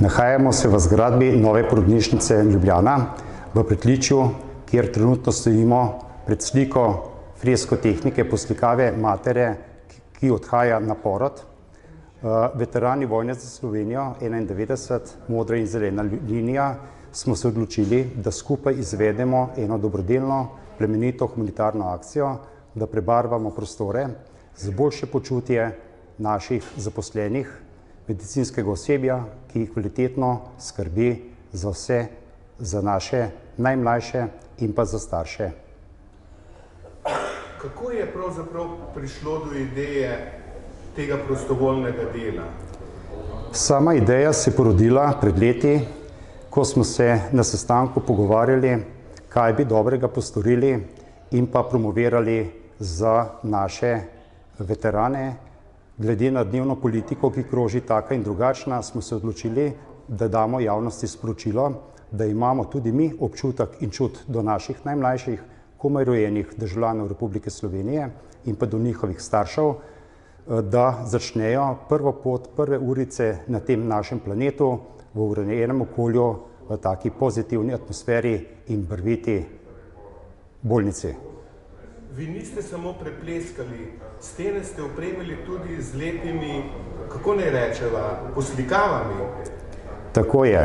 Nahajamo se v zgradbi nove porodnišnice Ljubljana, v pritličju, kjer trenutno stojimo pred sliko fresko tehnike poslikave matere, ki odhaja na porod. Veterani vojne za Slovenijo 91, modra in zelena linija, smo se odločili, da skupaj izvedemo eno dobrodelno, plemenito humanitarno akcijo, da prebarvamo prostore za boljše počutje naših zaposlenih, medicinskega osebja, ki kvalitetno skrbi za vse, za naše najmlajše in pa za starše. Kako je pravzaprav prišlo do ideje tega prostovoljnega dela? Sama ideja se je porodila pred leti, ko smo se na sestanku pogovarjali, kaj bi dobrega postorili in pa promovirali za naše veterane. Glede na dnevno politiko, ki kroži taka in drugačna, smo se odločili, da damo javnosti sporočilo, da imamo tudi mi občutek in čut do naših najmlajših, komaj rojenih državljanov Republike Slovenije in pa do njihovih staršev, da začnejo prvo pot, prve urice na tem našem planetu v urejenem okolju, v taki pozitivni atmosferi in barviti bolnici. Vi niste samo prepleskali, stene ste opremili tudi z lepimi, kako naj rečeva, poslikavami. Tako je.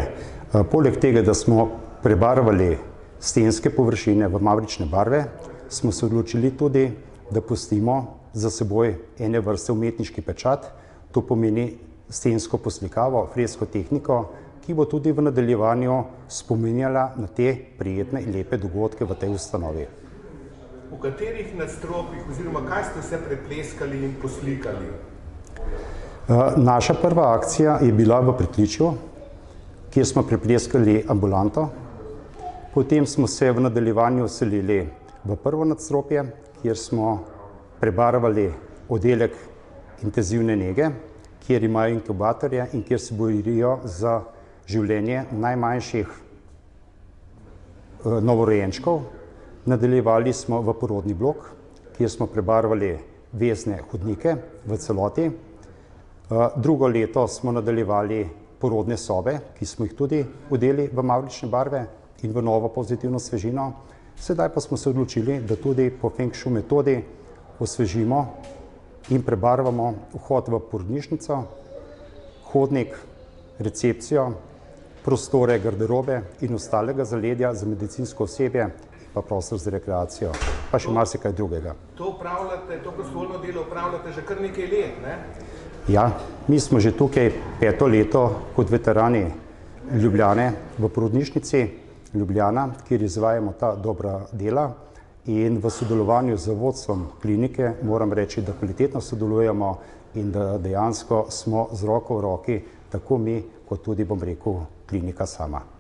Poleg tega, da smo prebarvali stenske površine v mavrične barve, smo se odločili tudi, da pustimo za seboj ene vrste umetniški pečat. To pomeni stensko poslikavo, fresko tehniko, ki bo tudi v nadaljevanju spominjala na te prijetne in lepe dogodke v tej ustanovi. V katerih nadstropjih oziroma kaj ste vse prepleskali in poslikali? Naša prva akcija je bila v pritličju, kjer smo prepleskali ambulanto. Potem smo se v nadaljevanju selili v prvo nadstropje, kjer smo prebarvali oddelek intenzivne nege, kjer imajo inkubatorje in kjer se borijo za življenje najmanjših novorojenčkov. Nadaljevali smo v porodni blok, kjer smo prebarvali vezne hodnike v celoti. Drugo leto smo nadaljevali porodne sobe, ki smo jih tudi odeli v mavrične barve in v novo pozitivno svežino. Sedaj pa smo se odločili, da tudi po Feng Shui metodi osvežimo in prebarvamo vhod v porodnišnico, hodnik, recepcijo, prostore garderobe in ostalega zaledja za medicinsko osebje, pa prostor za rekreacijo, pa še marsikaj drugega. To prostovoljno delo opravljate že kar nekaj let, ne? Ja, mi smo že tukaj 5. leto kot veterani Ljubljane v porodnišnici Ljubljana, kjer izvajamo ta dobra dela in v sodelovanju z vodstvom klinike moram reči, da kvalitetno sodelujemo in da dejansko smo z roko v roki, tako mi kot tudi, bom rekel, klinika sama.